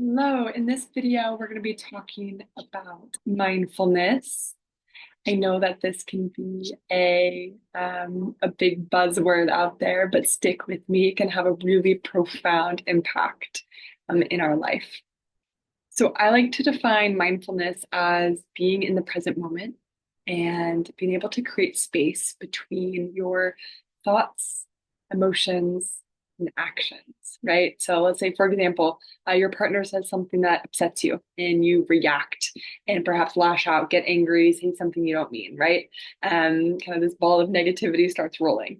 Hello, in this video, we're going to be talking about mindfulness. I know that this can be a big buzzword out there, but stick with me. It can have a really profound impact in our life. So I like to define mindfulness as being in the present moment and being able to create space between your thoughts, emotions, and actions, right? So let's say, for example, your partner says something that upsets you and you react and perhaps lash out, get angry, say something you don't mean, right? Kind of this ball of negativity starts rolling.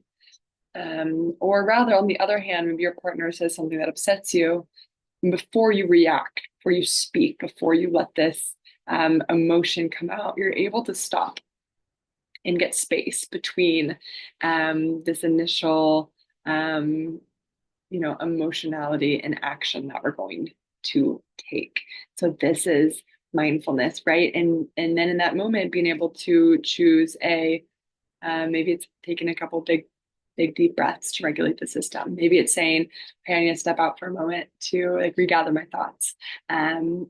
Or rather, on the other hand, maybe your partner says something that upsets you, before you react, before you speak, before you let this emotion come out, you're able to stop and get space between this initial, emotionality and action that we're going to take. So this is mindfulness, right? And then in that moment, being able to choose maybe it's taking a couple big deep breaths to regulate the system. Maybe it's saying, "Hey, I need to step out for a moment to like regather my thoughts,"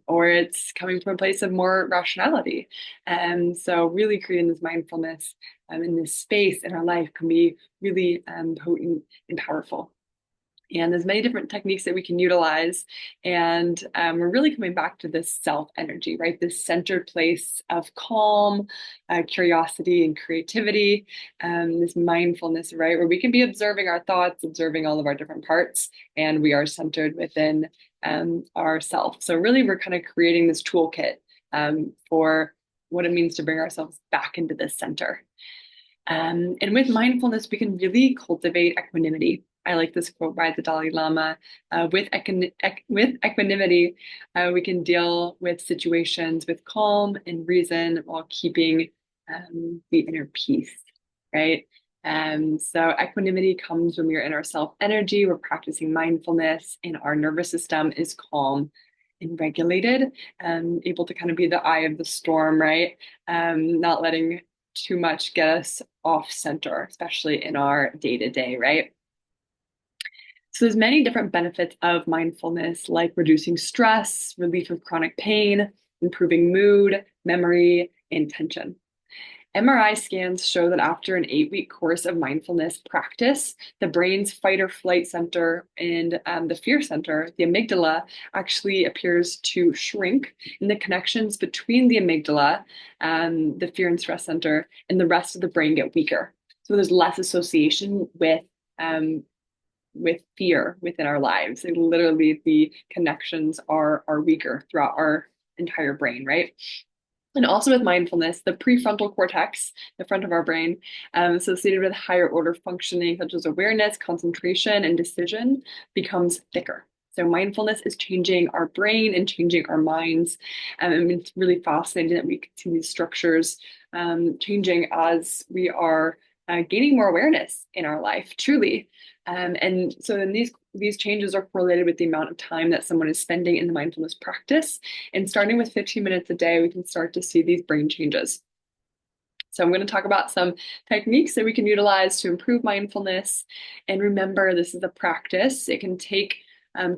or it's coming from a place of more rationality. And so, really creating this mindfulness in this space in our life can be really potent and powerful. And there's many different techniques that we can utilize. And we're really coming back to this self energy, right? This centered place of calm, curiosity, and creativity, this mindfulness, right? Where we can be observing our thoughts, observing all of our different parts, and we are centered within ourselves. So, really, we're kind of creating this toolkit for what it means to bring ourselves back into this center. And with mindfulness, we can really cultivate equanimity. I like this quote by the Dalai Lama. With equanimity, we can deal with situations with calm and reason while keeping the inner peace, right? So equanimity comes when we're in our self energy, we're practicing mindfulness, and our nervous system is calm and regulated, able to kind of be the eye of the storm, right? Not letting too much get us off center, especially in our day to day, right? So there's many different benefits of mindfulness, like reducing stress, relief of chronic pain, improving mood, memory, and tension. MRI scans show that after an 8-week course of mindfulness practice, the brain's fight or flight center and the fear center, the amygdala, actually appears to shrink, and the connections between the amygdala, the fear and stress center, and the rest of the brain get weaker. So there's less association with fear within our lives. Like literally, the connections are weaker throughout our entire brain, right? And also with mindfulness, the prefrontal cortex, the front of our brain, associated with higher order functioning such as awareness, concentration, and decision, becomes thicker. So mindfulness is changing our brain and changing our minds. And it's really fascinating that we can see these structures changing as we are gaining more awareness in our life, truly. And so then these changes are correlated with the amount of time that someone is spending in the mindfulness practice. And starting with 15 minutes a day, we can start to see these brain changes. So I'm going to talk about some techniques that we can utilize to improve mindfulness. And remember, this is a practice. It can take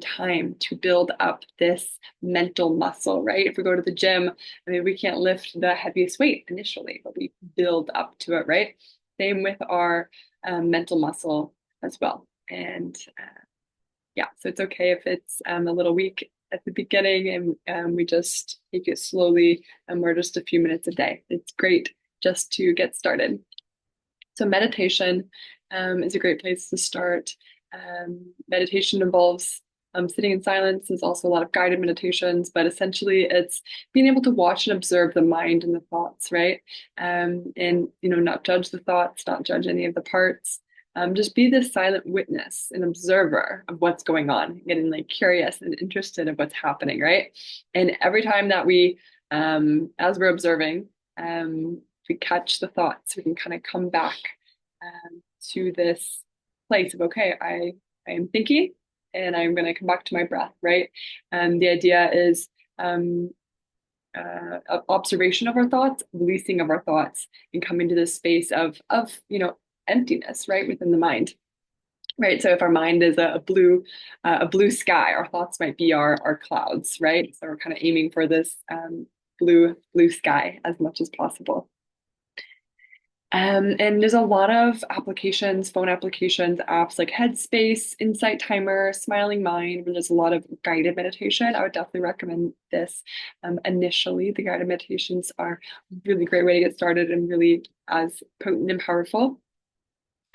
time to build up this mental muscle, right? If we go to the gym, I mean, we can't lift the heaviest weight initially, but we build up to it, right? Same with our mental muscle as well. And yeah, so it's okay if it's a little weak at the beginning and we just take it slowly and we're just a few minutes a day. It's great just to get started. So meditation is a great place to start. Meditation involves sitting in silence. There's also a lot of guided meditations, but essentially it's being able to watch and observe the mind and the thoughts, right? And not judge the thoughts, not judge any of the parts. Just be the silent witness and observer of what's going on, getting like curious and interested in what's happening, right? And every time that as we're observing, we catch the thoughts, we can kind of come back to this place of, okay, I am thinking and I'm going to come back to my breath, right? And the idea is observation of our thoughts, releasing of our thoughts, and coming to this space of emptiness, right, within the mind. right? So if our mind is a blue sky, our thoughts might be our clouds, right? So we're kind of aiming for this blue sky as much as possible. And there's a lot of applications, phone applications, apps like Headspace, Insight Timer, Smiling Mind, where there's a lot of guided meditation. I would definitely recommend this. Initially, the guided meditations are a really great way to get started and really as potent and powerful.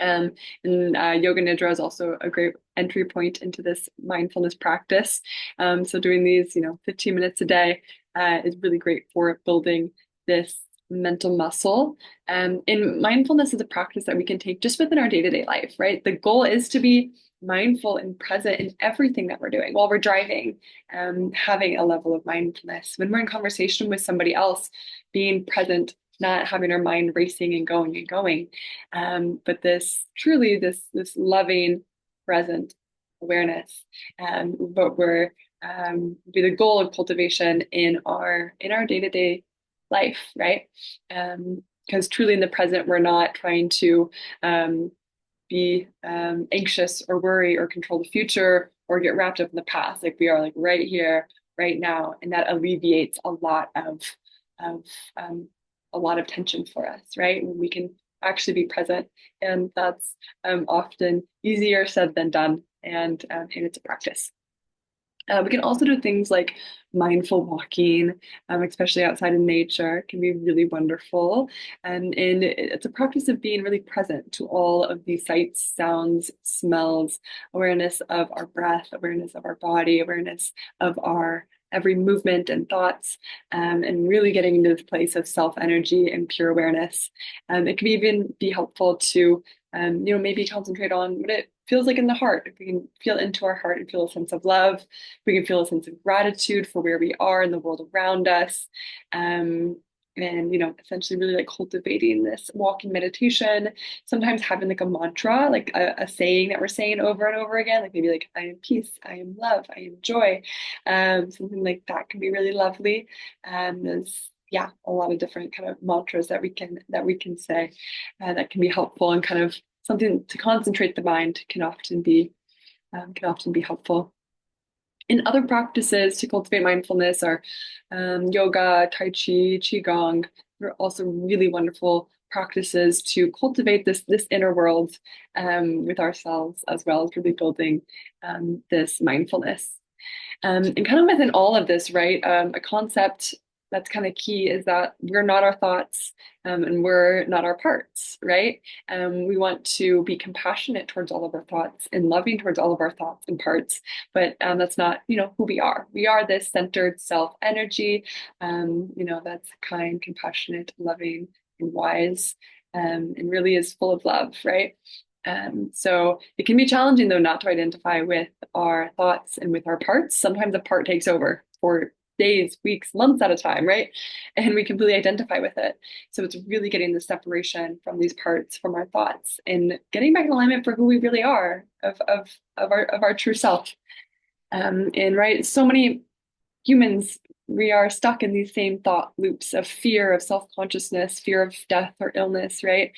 And Yoga Nidra is also a great entry point into this mindfulness practice. So doing these, 15 minutes a day is really great for building this mental muscle. And mindfulness is a practice that we can take just within our day-to-day life, right? The goal is to be mindful and present in everything that we're doing while we're driving, having a level of mindfulness. When we're in conversation with somebody else, being present, not having our mind racing and going and going. But this truly this loving, present awareness, but we're be the goal of cultivation in our day-to-day life, right? Because truly in the present, we're not trying to be anxious or worry or control the future or get wrapped up in the past. Like we are like right here, right now, and that alleviates of a lot of tension for us, right? When we can actually be present, and that's often easier said than done, and it's a practice. We can also do things like mindful walking, especially outside in nature, can be really wonderful. And it's a practice of being really present to all of these sights, sounds, smells, awareness of our breath, awareness of our body, awareness of our every movement and thoughts, and really getting into this place of self-energy and pure awareness. It can even be helpful to maybe concentrate on what it feels like in the heart. If we can feel into our heart and feel a sense of love, we can feel a sense of gratitude for where we are in the world around us. And essentially really like cultivating this walking meditation, sometimes having like a mantra, like a saying that we're saying over and over again, like maybe like I am peace, I am love, I am joy. Something like that can be really lovely. There's a lot of different kind of mantras that we can say that can be helpful, and kind of something to concentrate the mind can often be helpful. In other practices to cultivate mindfulness are yoga, tai chi, qigong. They're also really wonderful practices to cultivate this inner world with ourselves, as well as really building this mindfulness. And kind of within all of this, right, a concept that's kind of key is that we're not our thoughts, and we're not our parts, right? We want to be compassionate towards all of our thoughts and loving towards all of our thoughts and parts, but that's not, who we are. We are this centered self energy, that's kind, compassionate, loving, and wise, and really is full of love, right? So it can be challenging though not to identify with our thoughts and with our parts. Sometimes a part takes over for days, weeks, months at a time, right? And we completely identify with it. So it's really getting the separation from these parts, from our thoughts, and getting back in alignment for who we really are, of our true self. And right, so many humans, we are stuck in these same thought loops of fear, of self-consciousness, fear of death or illness, right?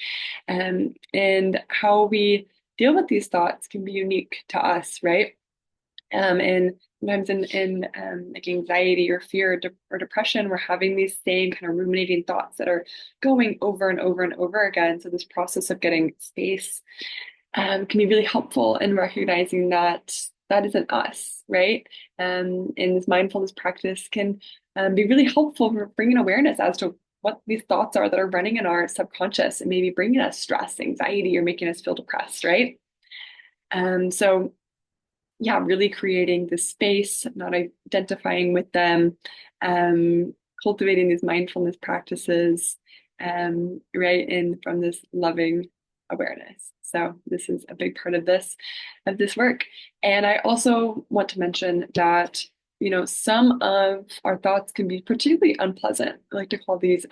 And how we deal with these thoughts can be unique to us, right? And sometimes in like anxiety or fear or depression, we're having these same kind of ruminating thoughts that are going over and over and over again. So this process of getting space can be really helpful in recognizing that that isn't us, right? And this mindfulness practice can be really helpful for bringing awareness as to what these thoughts are that are running in our subconscious and maybe bringing us stress, anxiety, or making us feel depressed, right? So yeah, really creating the space, not identifying with them, cultivating these mindfulness practices, right, in from this loving awareness. So this is a big part of this work. And I also want to mention that, some of our thoughts can be particularly unpleasant. I like to call these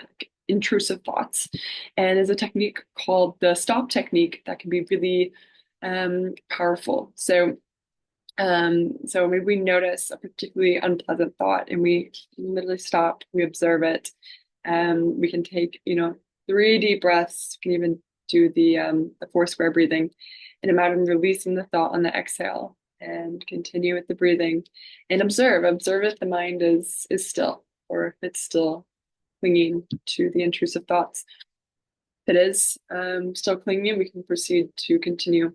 intrusive thoughts. And there's a technique called the stop technique that can be really powerful. So maybe we notice a particularly unpleasant thought and we literally stop, we observe it. We can take, 3 deep breaths, we can even do the four square breathing. And imagine releasing the thought on the exhale and continue with the breathing and observe if the mind is still or if it's still clinging to the intrusive thoughts. If it is still clinging, we can proceed to continue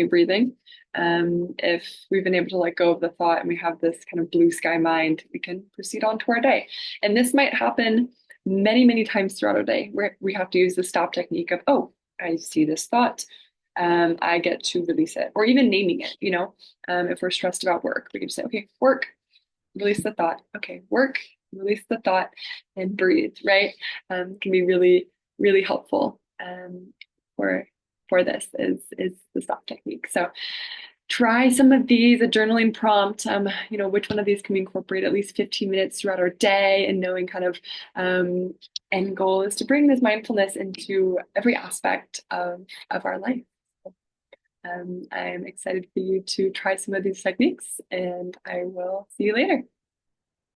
breathing. If we've been able to let go of the thought and we have this kind of blue sky mind, we can proceed on to our day. And this might happen many, many times throughout our day where we have to use the stop technique of, oh, I see this thought. I get to release it, or even naming it, if we're stressed about work, we can say, okay, work, release the thought. Okay, work, release the thought, and breathe, right? Can be really, really helpful for this is the stop technique. So try some of these, a journaling prompt, which one of these can we incorporate at least 15 minutes throughout our day, and knowing kind of end goal is to bring this mindfulness into every aspect of our life. I'm excited for you to try some of these techniques, and I will see you later.